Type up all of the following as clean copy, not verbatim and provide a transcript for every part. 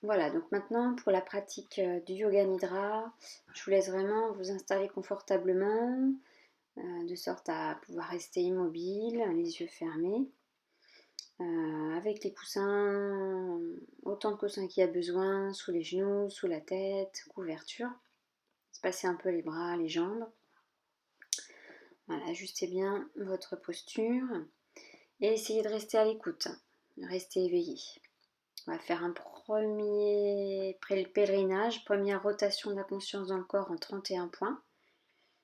Voilà, donc maintenant pour la pratique du yoga nidra, je vous laisse vraiment vous installer confortablement, de sorte à pouvoir rester immobile, les yeux fermés, avec les coussins, autant de coussins qu'il y a besoin, sous les genoux, sous la tête, couverture. Espacez un peu les bras, les jambes. Voilà, ajustez bien votre posture et essayez de rester à l'écoute, restez éveillé. On va faire un premier pèlerinage, première rotation de la conscience dans le corps en 31 points.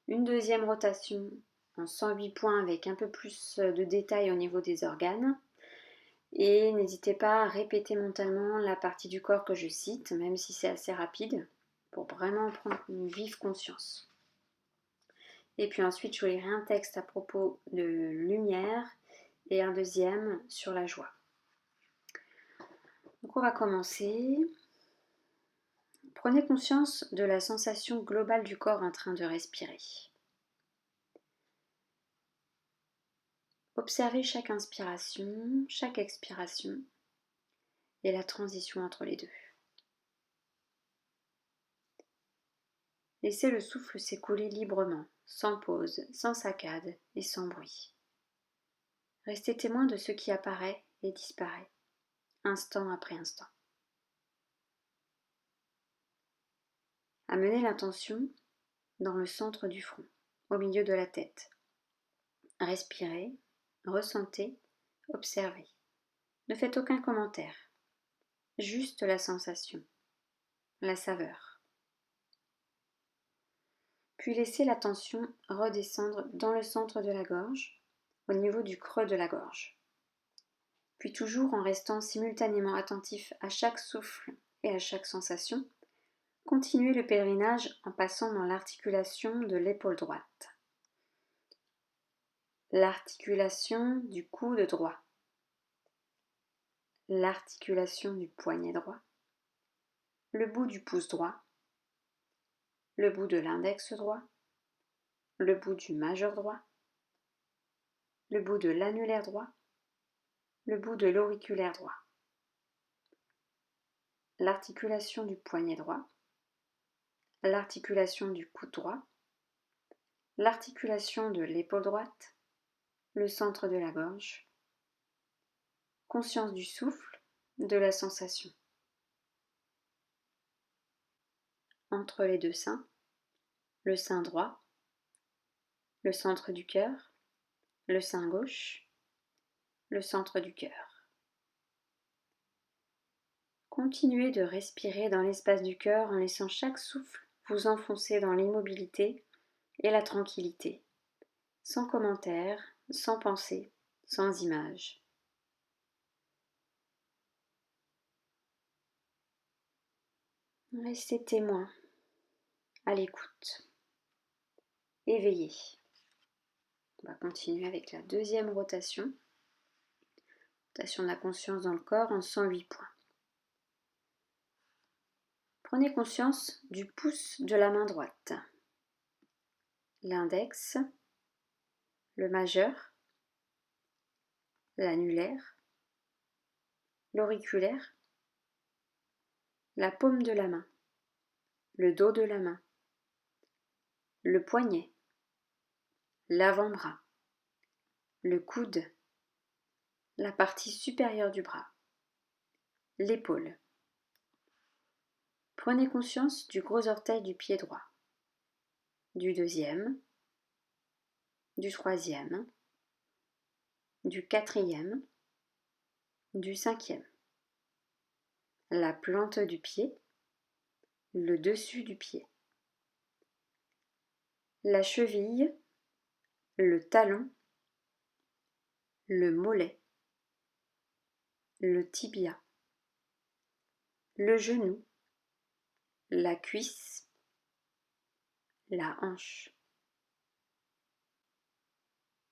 Une deuxième rotation en 108 points avec un peu plus de détails au niveau des organes. Et n'hésitez pas à répéter mentalement la partie du corps que je cite, même si c'est assez rapide, pour vraiment prendre une vive conscience. Et puis ensuite, je vous lirai un texte à propos de lumière et un deuxième sur la joie. Donc on va commencer. Prenez conscience de la sensation globale du corps en train de respirer. Observez chaque inspiration, chaque expiration et la transition entre les deux. Laissez le souffle s'écouler librement, sans pause, sans saccade et sans bruit. Restez témoin de ce qui apparaît et disparaît, instant après instant. Amenez l'intention dans le centre du front, au milieu de la tête. Respirez, ressentez, observez. Ne faites aucun commentaire, juste la sensation, la saveur. Puis laissez l'attention redescendre dans le centre de la gorge, au niveau du creux de la gorge. Puis toujours en restant simultanément attentif à chaque souffle et à chaque sensation, continuez le pèlerinage en passant dans l'articulation de l'épaule droite, l'articulation du coude droit, l'articulation du poignet droit, le bout du pouce droit, le bout de l'index droit, le bout du majeur droit, le bout de l'annulaire droit, le bout de l'auriculaire droit, l'articulation du poignet droit, l'articulation du coude droit, l'articulation de l'épaule droite, le centre de la gorge, conscience du souffle, de la sensation. Entre les deux seins, le sein droit, le centre du cœur, le sein gauche, le centre du cœur. Continuez de respirer dans l'espace du cœur en laissant chaque souffle vous enfoncer dans l'immobilité et la tranquillité, sans commentaire, sans pensée, sans image. Restez témoin, à l'écoute, éveillé. On va continuer avec la deuxième rotation. Rotation de la conscience dans le corps en 108 points. Prenez conscience du pouce de la main droite, l'index, le majeur, l'annulaire, l'auriculaire, la paume de la main, le dos de la main, le poignet, l'avant-bras, le coude, la partie supérieure du bras, l'épaule. Prenez conscience du gros orteil du pied droit, du deuxième, du troisième, du quatrième, du cinquième, la plante du pied, le dessus du pied, la cheville, le talon, le mollet, le tibia, le genou, la cuisse, la hanche.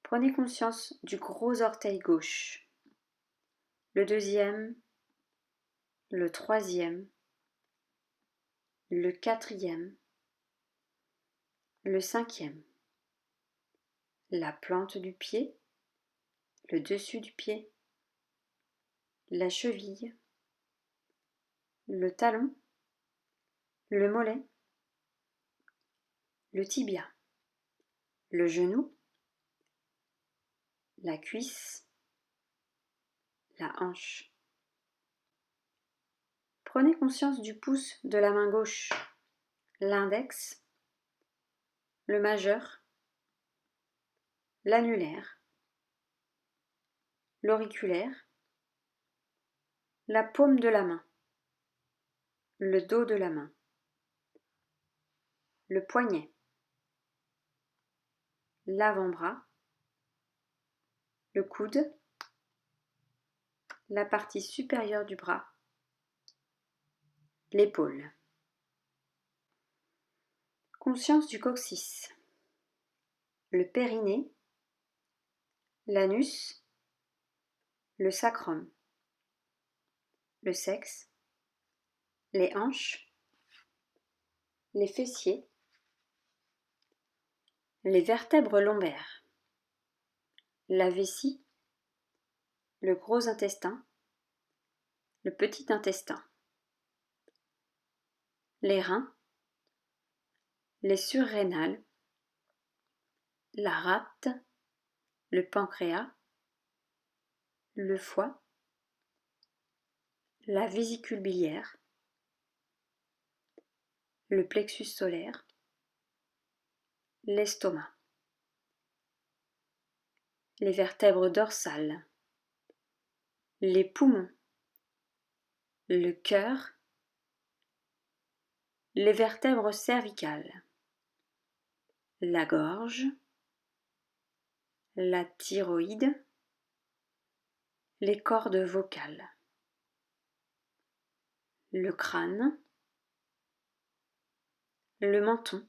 Prenez conscience du gros orteil gauche, le deuxième, le troisième, le quatrième, le cinquième, la plante du pied, le dessus du pied, la cheville, le talon, le mollet, le tibia, le genou, la cuisse, la hanche. Prenez conscience du pouce de la main gauche, l'index, le majeur, l'annulaire, l'auriculaire, la paume de la main, le dos de la main, le poignet, l'avant-bras, le coude, la partie supérieure du bras, l'épaule. Conscience du coccyx, le périnée, l'anus, le sacrum, le sexe, les hanches, les fessiers, les vertèbres lombaires, la vessie, le gros intestin, le petit intestin, les reins, les surrénales, la rate, le pancréas, le foie, la vésicule biliaire, le plexus solaire, l'estomac, les vertèbres dorsales, les poumons, le cœur, les vertèbres cervicales, la gorge, la thyroïde, les cordes vocales, le crâne, le menton,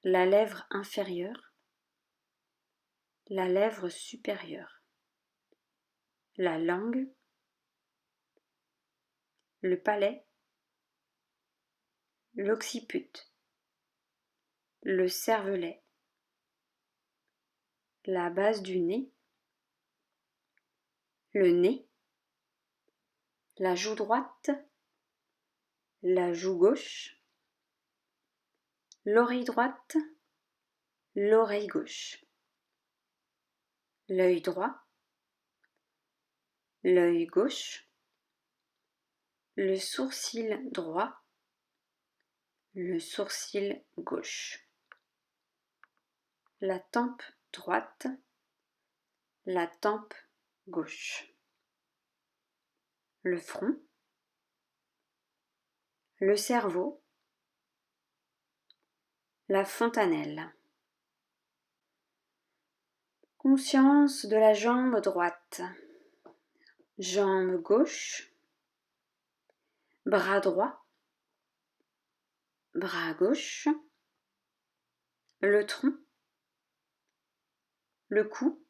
la lèvre inférieure, la lèvre supérieure, la langue, le palais, l'occiput, le cervelet, la base du nez, le nez, la joue droite, la joue gauche, l'oreille droite, l'oreille gauche, l'œil droit, l'œil gauche, le sourcil droit, le sourcil gauche, la tempe droite, la tempe gauche, le front, le cerveau, la fontanelle. Conscience de la jambe droite, jambe gauche, bras droit, bras gauche, le tronc, le cou,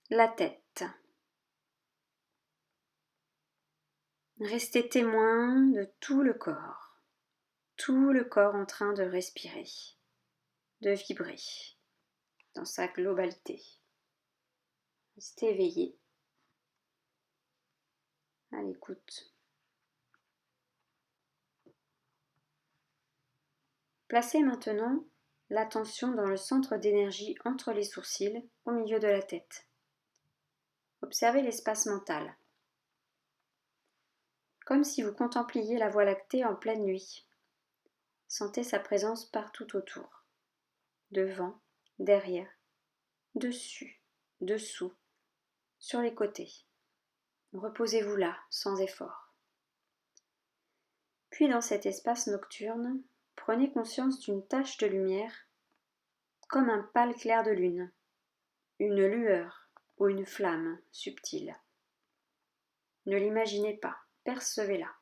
la tête. Restez témoin de tout le corps en train de respirer, de vibrer dans sa globalité. Restez éveillé, à l'écoute. Placez maintenant l'attention dans le centre d'énergie entre les sourcils, au milieu de la tête. Observez l'espace mental, comme si vous contempliez la Voie lactée en pleine nuit. Sentez sa présence partout autour, devant, derrière, dessus, dessous, sur les côtés. Reposez-vous là, sans effort. Puis dans cet espace nocturne, prenez conscience d'une tache de lumière, comme un pâle clair de lune, une lueur ou une flamme subtile. Ne l'imaginez pas, percevez-la.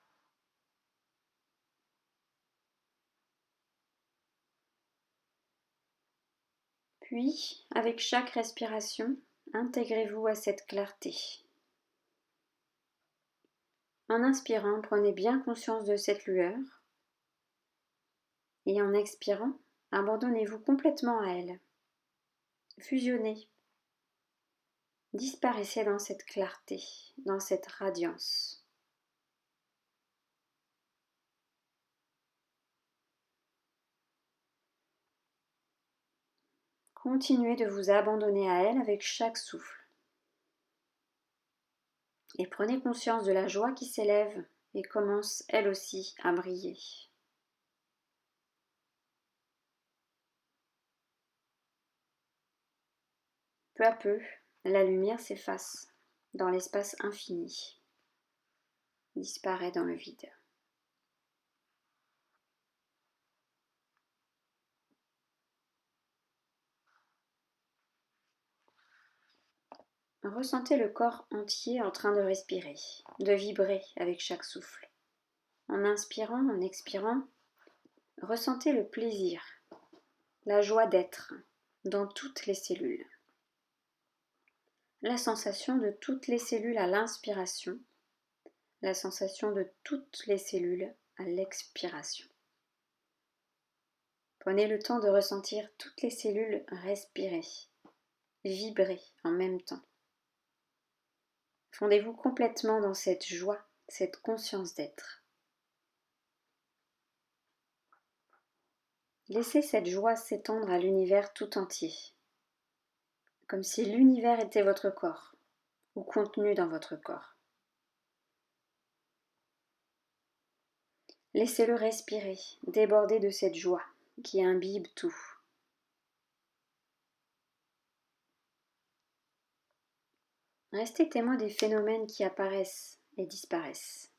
Puis, avec chaque respiration, intégrez-vous à cette clarté. En inspirant, prenez bien conscience de cette lueur et en expirant, abandonnez-vous complètement à elle. Fusionnez. Disparaissez dans cette clarté, dans cette radiance. Continuez de vous abandonner à elle avec chaque souffle. Et prenez conscience de la joie qui s'élève et commence elle aussi à briller. Peu à peu, la lumière s'efface dans l'espace infini, disparaît dans le vide. Ressentez le corps entier en train de respirer, de vibrer avec chaque souffle. En inspirant, en expirant, ressentez le plaisir, la joie d'être dans toutes les cellules. La sensation de toutes les cellules à l'inspiration, la sensation de toutes les cellules à l'expiration. Prenez le temps de ressentir toutes les cellules respirer, vibrer en même temps. Fondez-vous complètement dans cette joie, cette conscience d'être. Laissez cette joie s'étendre à l'univers tout entier, comme si l'univers était votre corps, ou contenu dans votre corps. Laissez-le respirer, déborder de cette joie qui imbibe tout. Restez témoin des phénomènes qui apparaissent et disparaissent.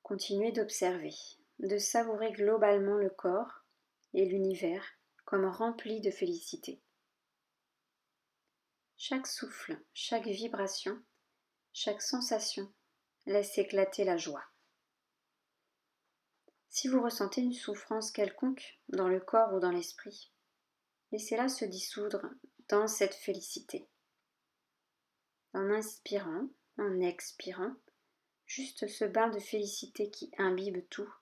Continuez d'observer, de savourer globalement le corps et l'univers comme remplis de félicité. Chaque souffle, chaque vibration, chaque sensation laisse éclater la joie. Si vous ressentez une souffrance quelconque dans le corps ou dans l'esprit, laissez-la se dissoudre dans cette félicité. En inspirant, en expirant, juste ce bain de félicité qui imbibe tout,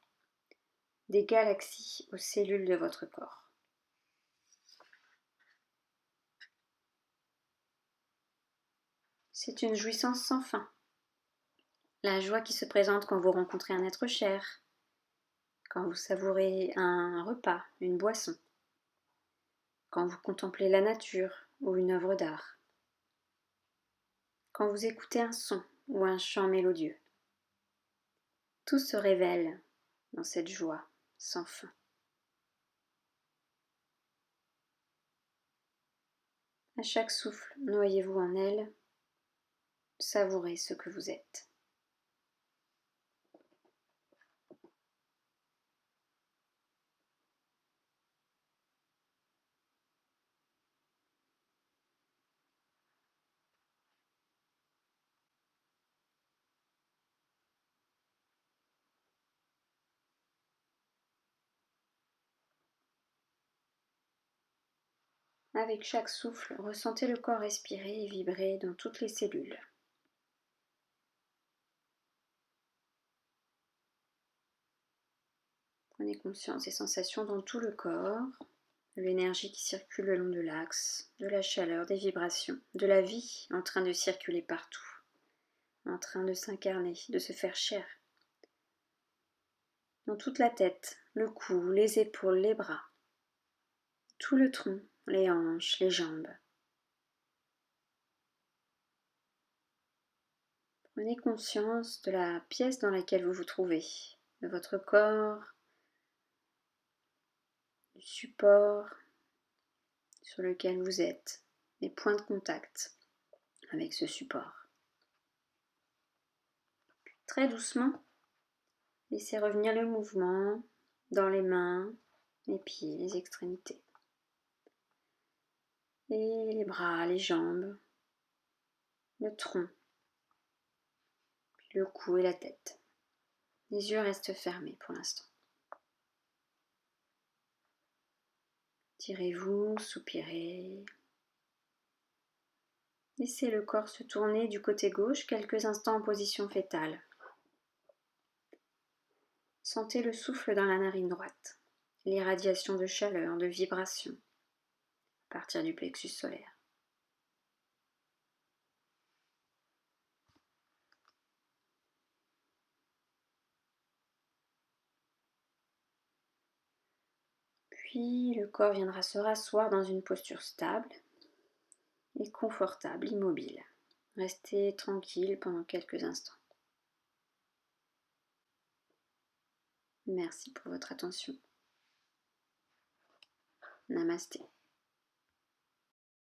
des galaxies aux cellules de votre corps. C'est une jouissance sans fin. La joie qui se présente quand vous rencontrez un être cher, quand vous savourez un repas, une boisson, quand vous contemplez la nature ou une œuvre d'art, quand vous écoutez un son ou un chant mélodieux. Tout se révèle dans cette joie sans fin. À chaque souffle, noyez-vous en elle, savourez ce que vous êtes. Avec chaque souffle, ressentez le corps respirer et vibrer dans toutes les cellules. Prenez conscience des sensations dans tout le corps, de l'énergie qui circule le long de l'axe, de la chaleur, des vibrations, de la vie en train de circuler partout, en train de s'incarner, de se faire chair. Dans toute la tête, le cou, les épaules, les bras, tout le tronc, les hanches, les jambes. Prenez conscience de la pièce dans laquelle vous vous trouvez, de votre corps, du support sur lequel vous êtes, les points de contact avec ce support. Très doucement, laissez revenir le mouvement dans les mains, les pieds, les extrémités. Et les bras, les jambes, le tronc, puis le cou et la tête. Les yeux restent fermés pour l'instant. Tirez-vous, soupirez. Laissez le corps se tourner du côté gauche quelques instants en position fétale. Sentez le souffle dans la narine droite, l'irradiation de chaleur, de vibration à partir du plexus solaire. Puis le corps viendra se rasseoir dans une posture stable et confortable, immobile. Restez tranquille pendant quelques instants. Merci pour votre attention. Namasté.